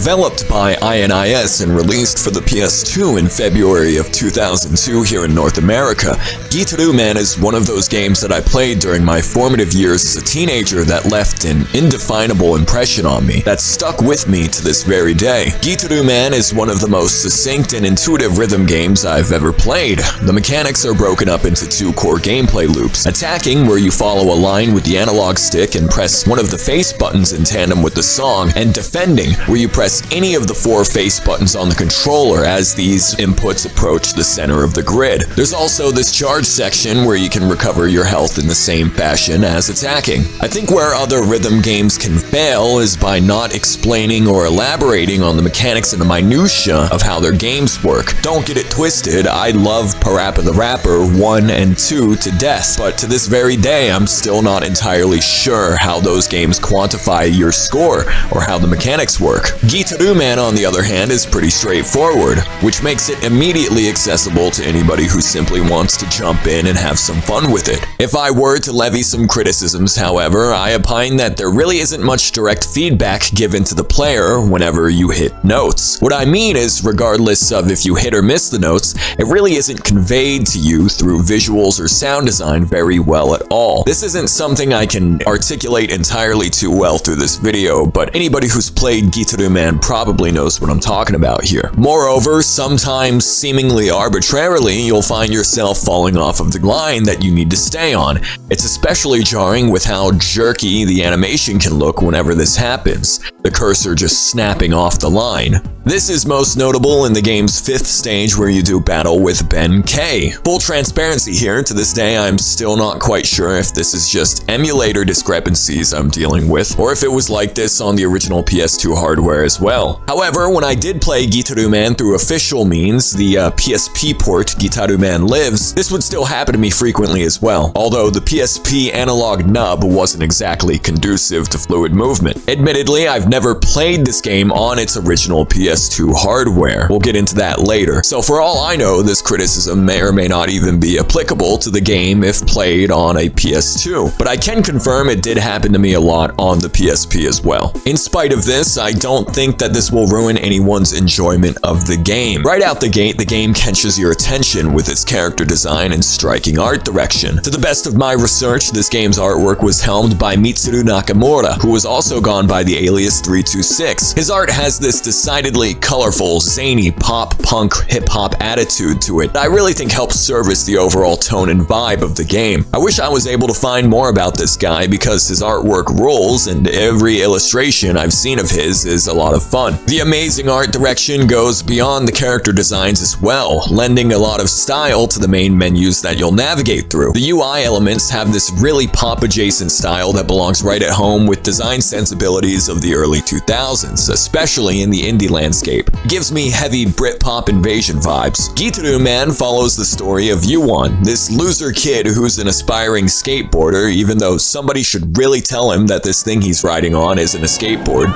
Developed by INIS and released for the PS2 in February of 2002 here in North America, Gitaroo Man is one of those games that I played during my formative years as a teenager that left an indefinable impression on me that stuck with me to this very day. Gitaroo Man is one of the most succinct and intuitive rhythm games I've ever played. The mechanics are broken up into two core gameplay loops: attacking, where you follow a line with the analog stick and press one of the face buttons in tandem with the song, and defending, where you press any of the four face buttons on the controller as these inputs approach the center of the grid. There's also this charge section where you can recover your health in the same fashion as attacking. I think where other rhythm games can fail is by not explaining or elaborating on the mechanics and the minutia of how their games work. Don't get it twisted, I love Parappa the Rapper 1 and 2 to death, but to this very day I'm still not entirely sure how those games quantify your score or how the mechanics work. Gitaroo Man, on the other hand, is pretty straightforward, which makes it immediately accessible to anybody who simply wants to jump in and have some fun with it. If I were to levy some criticisms, however, I opine that there really isn't much direct feedback given to the player whenever you hit notes. What I mean is, regardless of if you hit or miss the notes, it really isn't conveyed to you through visuals or sound design very well at all. This isn't something I can articulate entirely too well through this video, but anybody who's played Gitaroo Man probably knows what I'm talking about here. Moreover, sometimes seemingly arbitrarily, you'll find yourself falling off of the line that you need to stay on. It's especially jarring with how jerky the animation can look whenever this happens, the cursor just snapping off the line. This is most notable in the game's 5th stage where you do battle with Ben K. Full transparency here, to this day I'm still not quite sure if this is just emulator discrepancies I'm dealing with, or if it was like this on the original PS2 hardware as well. However, when I did play Gitaroo Man through official means, the PSP port Gitaroo Man Lives, this would still happen to me frequently as well, although the PSP analog nub wasn't exactly conducive to fluid movement. Admittedly, I've never played this game on its original PS2 hardware. We'll get into that later. So for all I know, this criticism may or may not even be applicable to the game if played on a PS2, but I can confirm it did happen to me a lot on the PSP as well. In spite of this, I don't think that this will ruin anyone's enjoyment of the game. Right out the gate, the game catches your attention with its character design and striking art direction. To the best of my research, this game's artwork was helmed by Mitsuru Nakamura, who was also gone by the alias 326. His art has this decidedly colorful, zany pop-punk hip-hop attitude to it that I really think helps service the overall tone and vibe of the game. I wish I was able to find more about this guy because his artwork rules, and every illustration I've seen of his is a lot of fun. The amazing art direction goes beyond the character designs as well, lending a lot of style to the main menus that you'll navigate through. The UI elements have this really pop-adjacent style that belongs right at home with design sensibilities of the early 2000s, especially in the indie landscape. It gives me heavy Britpop invasion vibes. Gitaroo Man follows the story of Yuan, this loser kid who's an aspiring skateboarder, even though somebody should really tell him that this thing he's riding on isn't a skateboard.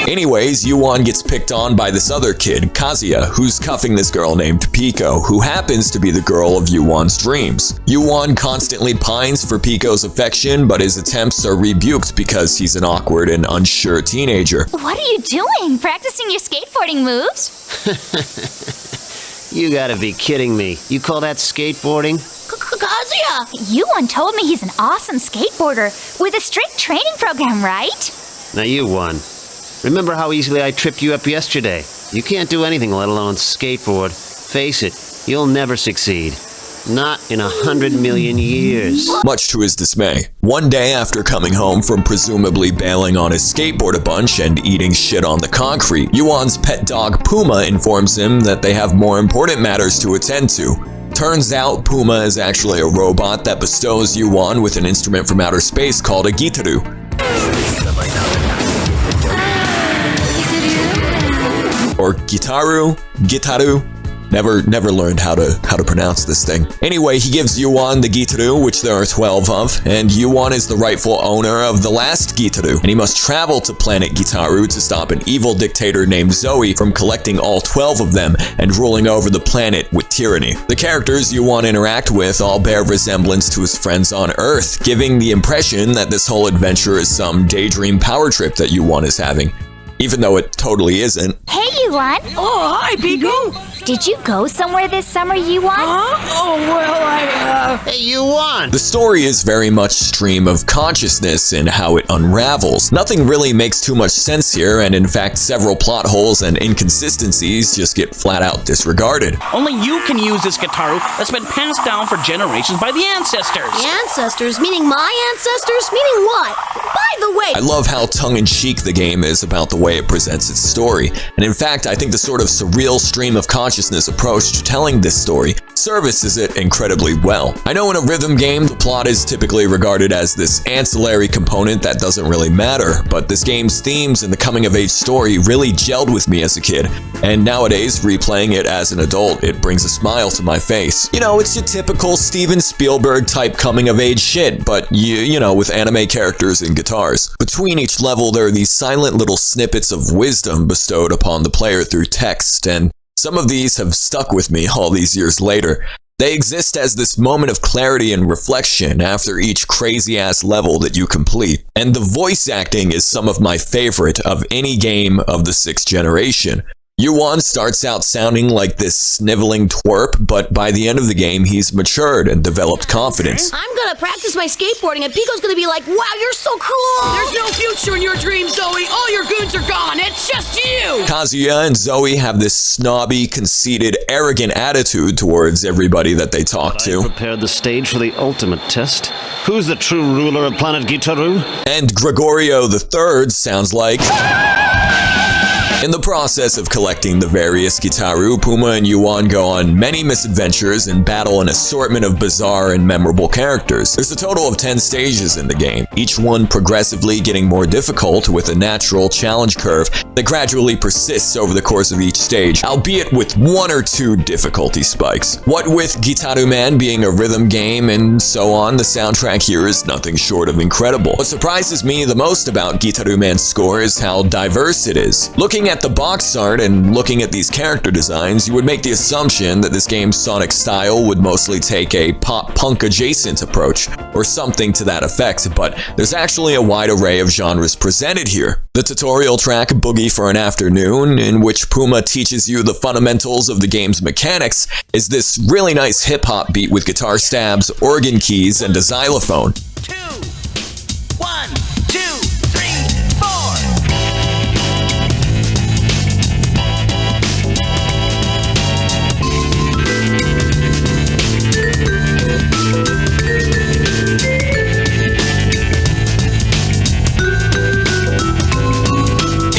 Anyways, Yuan gets picked on by this other kid, Kazuya, who's cuffing this girl named Pico, who happens to be the girl of Yuan's dreams. Yuan constantly pines for Pico's affection, but his attempts are rebuked because he's an awkward and unsure teenager. What are you doing? Practicing your skateboarding moves? You gotta be kidding me. You call that skateboarding? Kazuya! Yuan told me he's an awesome skateboarder with a strict training program, right? Now you won. Remember how easily I tripped you up yesterday? You can't do anything, let alone skateboard. Face it, you'll never succeed. Not in 100 million years. Much to his dismay, one day after coming home from presumably bailing on his skateboard a bunch and eating shit on the concrete, Yuan's pet dog Puma informs him that they have more important matters to attend to. Turns out Puma is actually a robot that bestows Yuan with an instrument from outer space called a Gitaroo. Or Gitaroo? Never learned how to pronounce this thing. Anyway, he gives Yuan the Gitaroo, which there are 12 of, and Yuan is the rightful owner of the last Gitaroo, and he must travel to planet Gitaroo to stop an evil dictator named Zoe from collecting all 12 of them and ruling over the planet with tyranny. The characters Yuan interact with all bear resemblance to his friends on Earth, giving the impression that this whole adventure is some daydream power trip that Yuan is having. even though it totally isn't. Hey, Yuan. Oh, hi, Pico. Did you go somewhere this summer, Yuan? Huh? Oh, well, Hey, you won! The story is very much stream of consciousness and how it unravels. Nothing really makes too much sense here, and in fact, several plot holes and inconsistencies just get flat out disregarded. only you can use this Gitaroo that's been passed down for generations by the ancestors. Ancestors? Meaning my ancestors? Meaning what? By the way, I love how tongue-in-cheek the game is about the way it presents its story, and in fact, I think the sort of surreal stream of consciousness approach to telling this story services it incredibly well. I know in a rhythm game, the plot is typically regarded as this ancillary component that doesn't really matter, but this game's themes and the coming-of-age story really gelled with me as a kid, and nowadays, replaying it as an adult, it brings a smile to my face. You know, it's your typical Steven Spielberg-type coming-of-age shit, but you know, with anime characters and guitars. Between each level, there are these silent little snippets of wisdom bestowed upon the player through text, and some of these have stuck with me all these years later. They exist as this moment of clarity and reflection after each crazy-ass level that you complete. And the voice acting is some of my favorite of any game of the 6th generation. Yuan starts out sounding like this sniveling twerp, but by the end of the game, he's matured and developed confidence. I'm gonna practice my skateboarding and Pico's gonna be like, wow, you're so cool! There's no future in your dreams, Zoe. All your goons are gone. It's just you. Kazuya and Zoe have this snobby, conceited, arrogant attitude towards everybody that they talk to. Prepared the stage for the ultimate test. Who's the true ruler of planet Gitaroo? And Gregorio III sounds like... In the process of collecting the various Gitaroo, Puma and Yuan go on many misadventures and battle an assortment of bizarre and memorable characters. There's a total of 10 stages in the game, each one progressively getting more difficult with a natural challenge curve that gradually persists over the course of each stage, albeit with 1 or 2 difficulty spikes. What with Gitaroo Man being a rhythm game and so on, the soundtrack here is nothing short of incredible. What surprises me the most about Gitaroo Man's score is how diverse it is. Looking at the box art and looking at these character designs, you would make the assumption that this game's sonic style would mostly take a pop-punk adjacent approach, or something to that effect, but there's actually a wide array of genres presented here. The tutorial track Boogie for an Afternoon, in which Puma teaches you the fundamentals of the game's mechanics, is this really nice hip-hop beat with guitar stabs, organ keys, and a xylophone. 2, 1, 2, 3, 4.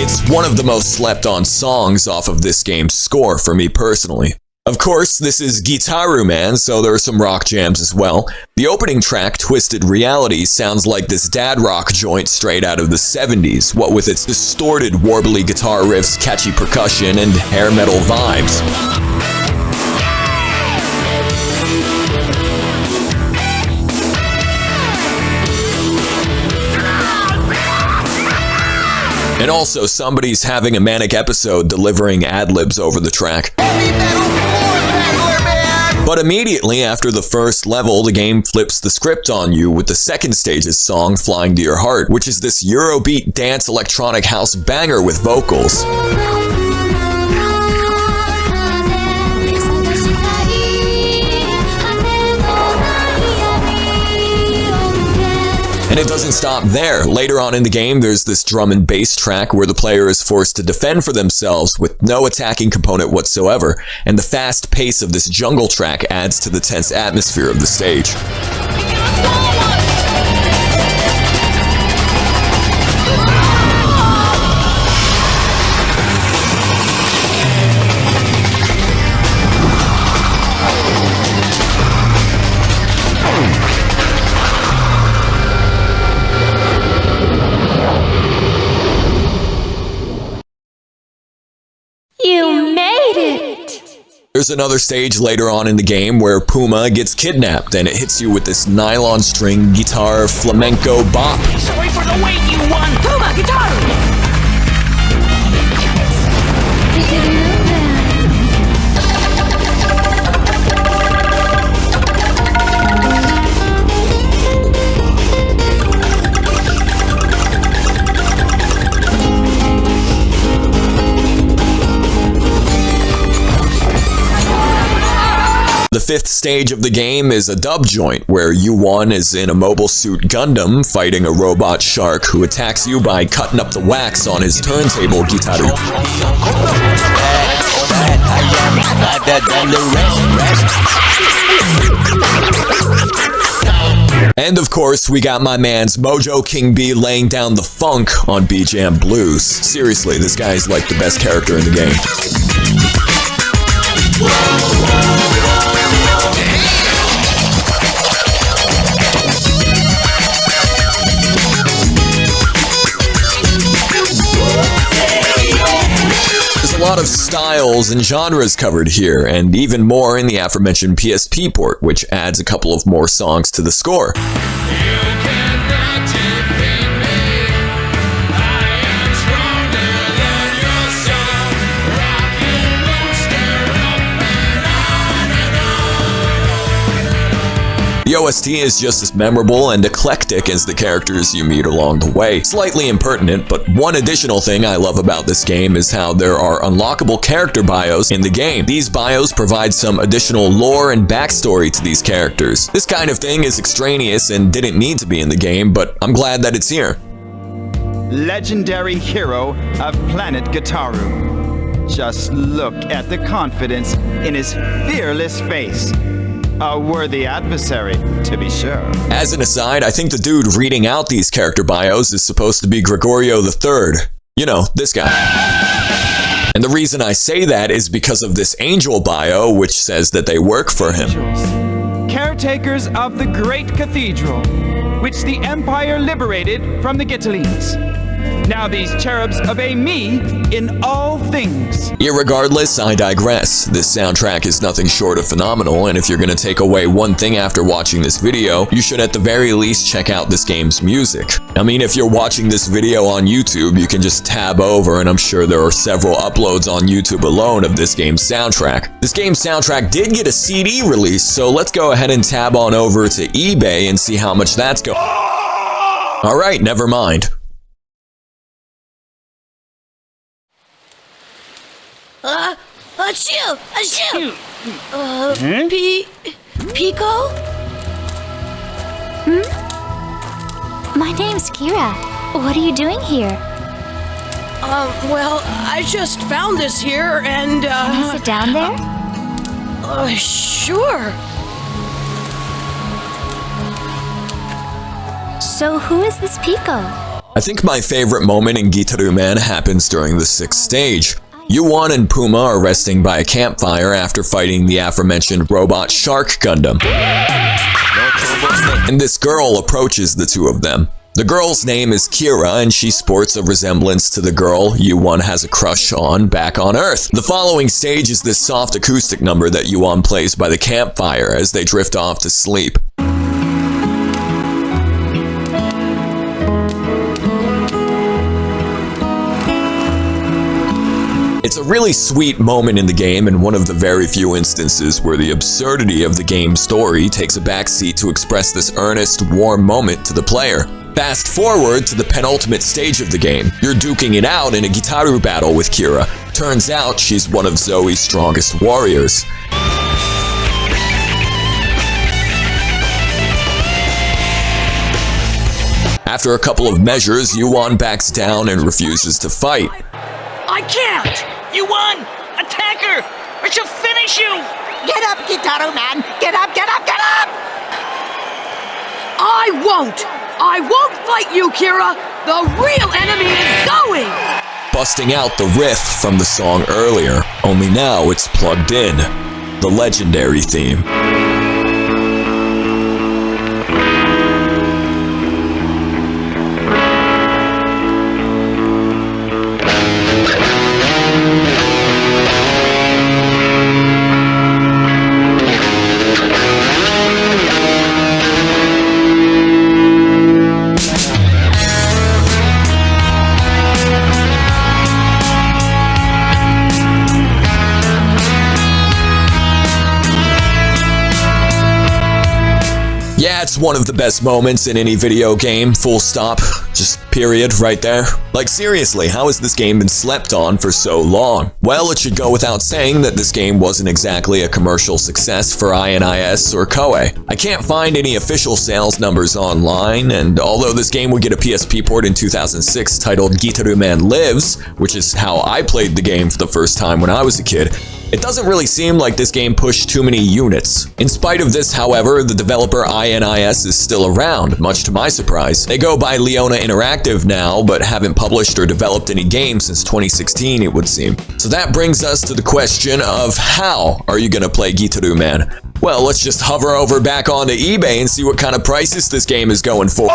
It's one of the most slept-on songs off of this game's score for me personally. Of course, this is Gitaroo Man, so there are some rock jams as well. The opening track, Twisted Reality, sounds like this dad rock joint straight out of the 70s, what with its distorted, warbly guitar riffs, catchy percussion, and hair metal vibes. And also, somebody's having a manic episode delivering ad-libs over the track. But immediately after the first level, the game flips the script on you with the second stage's song, Flying to Your Heart, which is this Eurobeat dance electronic house banger with vocals. And it doesn't stop there. Later on in the game, there's this drum and bass track where the player is forced to defend for themselves with no attacking component whatsoever, and the fast pace of this jungle track adds to the tense atmosphere of the stage. You made it! There's another stage later on in the game where Puma gets kidnapped and it hits you with this nylon string guitar flamenco bop. Sorry for the wait, you won. Puma, Gitaroo. fifth stage of the game is a dub joint, where U1 is in a Mobile Suit Gundam fighting a robot shark who attacks you by cutting up the wax on his turntable Gitaroo. And of course, we got my man's Mojo King B laying down the funk on B-Jam Blues. Seriously, this guy's like the best character in the game. There's a lot of styles and genres covered here, and even more in the aforementioned PSP port, which adds a couple of more songs to the score. The OST is just as memorable and eclectic as the characters you meet along the way. Slightly impertinent, but one additional thing I love about this game is how there are unlockable character bios in the game. These bios provide some additional lore and backstory to these characters. This kind of thing is extraneous and didn't need to be in the game, but I'm glad that it's here. Legendary hero of planet Gitaroo. Just look at the confidence in his fearless face. A worthy adversary, to be sure. As an aside, I think the dude reading out these character bios is supposed to be Gregorio III. You know, this guy. And the reason I say that is because of this angel bio, which says that they work for him. Caretakers of the great cathedral, which the Empire liberated from the Gittalines. Now these cherubs obey me in all things. Irregardless, I digress. This soundtrack is nothing short of phenomenal, and if you're gonna take away one thing after watching this video, you should at the very least check out this game's music. I mean, if you're watching this video on YouTube, you can just tab over, and I'm sure there are several uploads on YouTube alone of this game's soundtrack. This game's soundtrack did get a CD release, so let's go ahead and tab on over to eBay and see how much that's going. Alright, never mind. Achoo! Pico? My name's Kira. What are you doing here? Well, I just found this here and, Can I sit down there? Sure. So who is this Pico? I think my favorite moment in Gitaroo Man happens during the 6th stage. U1 and Puma are resting by a campfire after fighting the aforementioned robot Shark Gundam. And this girl approaches the two of them. The girl's name is Kira, and she sports a resemblance to the girl U1 has a crush on back on Earth. The following stage is this soft acoustic number that U1 plays by the campfire as they drift off to sleep. It's a really sweet moment in the game and one of the very few instances where the absurdity of the game's story takes a backseat to express this earnest, warm moment to the player. Fast forward to the penultimate stage of the game. You're duking it out in a Gitaroo battle with Kira. Turns out she's one of Zoe's strongest warriors. After a couple of measures, U1 backs down and refuses to fight. I can't! You won! Attack her! Or she'll finish you! Get up, Gitaroo Man! Get up, get up, get up! I won't! I won't fight you, Kira! The real enemy is Zoe! Busting out the riff from the song earlier, only now it's plugged in. The legendary theme. one of the best moments in any video game, full stop. Just period, right there. Like seriously, how has this game been slept on for so long? Well, it should go without saying that this game wasn't exactly a commercial success for INIS or Koei. I can't find any official sales numbers online, and although this game would get a PSP port in 2006 titled Gitaroo Man Lives, which is how I played the game for the first time when I was a kid, it doesn't really seem like this game pushed too many units. In spite of this, however, the developer INIS is still around, much to my surprise. They go by Leona Interactive now, but haven't published or developed any games since 2016, it would seem. So that brings us to the question of how are you gonna play Gitaroo Man? Well, let's just hover over back onto eBay and see what kind of prices this game is going for.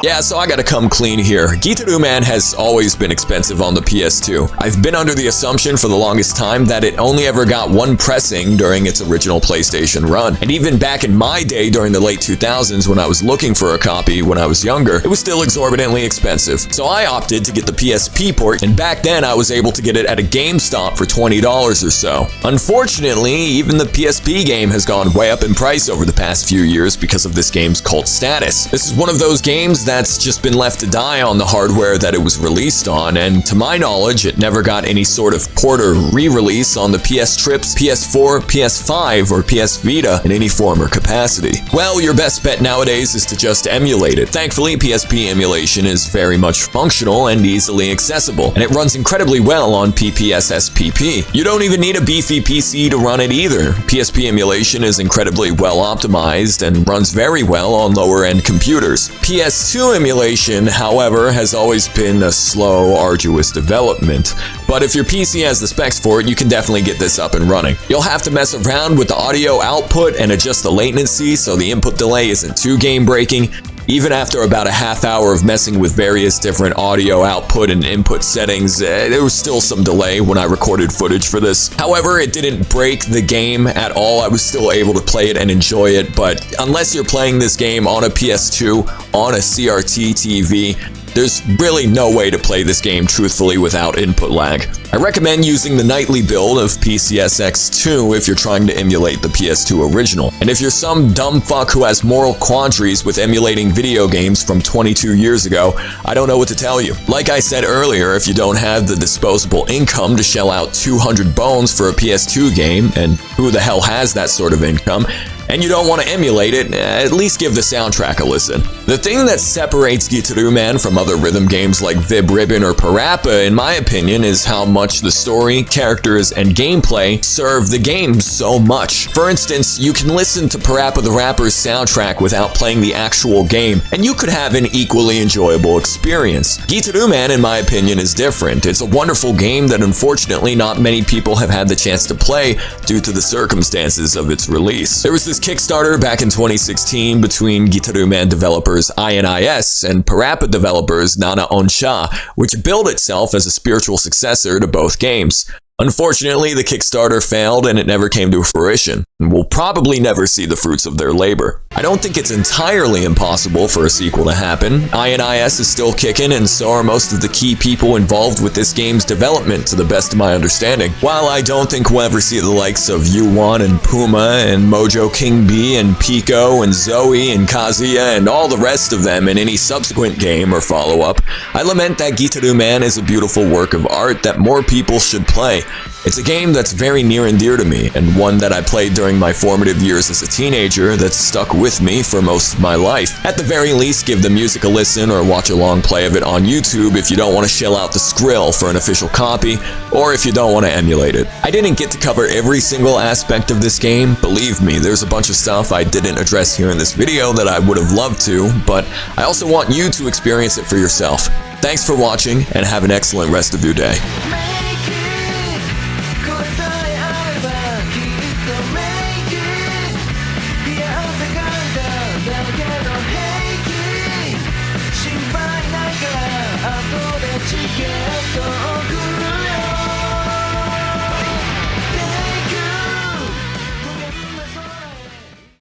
Yeah, so I gotta come clean here. Gitaroo Man has always been expensive on the PS2. I've been under the assumption for the longest time that it only ever got one pressing during its original PlayStation run. And even back in my day during the late 2000s when I was looking for a copy when I was younger, it was still exorbitantly expensive. So I opted to get the PSP port, and back then I was able to get it at a GameStop for $20 or so. Unfortunately, even the PSP game has gone way up in price over the past few years because of this game's cult status. This is one of those games that's just been left to die on the hardware that it was released on, and to my knowledge, it never got any sort of port or re-release on the PS Trips, PS4, PS5, or PS Vita in any form or capacity. Well, your best bet nowadays is to just emulate it. Thankfully, PSP emulation is very much functional and easily accessible, and it runs incredibly well on PPSSPP. You don't even need a beefy PC to run it either. PSP emulation is incredibly well optimized and runs very well on lower-end computers. PS2 emulation, however, has always been a slow, arduous development. But if your PC has the specs for it, you can definitely get this up and running. You'll have to mess around with the audio output and adjust the latency so the input delay isn't too game-breaking. Even after about a half hour of messing with various different audio output and input settings, there was still some delay when I recorded footage for this. However, it didn't break the game at all. I was still able to play it and enjoy it, but unless you're playing this game on a PS2, on a CRT TV, there's really no way to play this game truthfully without input lag. I recommend using the nightly build of PCSX2 if you're trying to emulate the PS2 original. And if you're some dumb fuck who has moral quandaries with emulating video games from 22 years ago, I don't know what to tell you. Like I said earlier, if you don't have the disposable income to shell out 200 bones for a PS2 game, and who the hell has that sort of income, and you don't want to emulate it, at least give the soundtrack a listen. The thing that separates Gitaroo Man from other rhythm games like Vib Ribbon or Parappa, in my opinion, is how much the story, characters, and gameplay serve the game so much. For instance, you can listen to Parappa the Rapper's soundtrack without playing the actual game, and you could have an equally enjoyable experience. Gitaroo Man, in my opinion, is different. It's a wonderful game that unfortunately not many people have had the chance to play due to the circumstances of its release. There was this Kickstarter back in 2016 between Gitaroo Man developers INIS and Parappa developers Nana Onsha, which billed itself as a spiritual successor to both games. Unfortunately, the Kickstarter failed and it never came to fruition, and we'll probably never see the fruits of their labor. I don't think it's entirely impossible for a sequel to happen. INIS is still kicking, and so are most of the key people involved with this game's development, to the best of my understanding. While I don't think we'll ever see the likes of Yuan and Puma and Mojo King B and Pico and Zoe and Kazuya and all the rest of them in any subsequent game or follow-up, I lament that Gitaroo Man is a beautiful work of art that more people should play. It's a game that's very near and dear to me, and one that I played during my formative years as a teenager that's stuck with me for most of my life. At the very least, give the music a listen or watch a long play of it on YouTube if you don't want to shell out the skrill for an official copy, or if you don't want to emulate it. I didn't get to cover every single aspect of this game. Believe me, there's a bunch of stuff I didn't address here in this video that I would have loved to, but I also want you to experience it for yourself. Thanks for watching, and have an excellent rest of your day. Chicken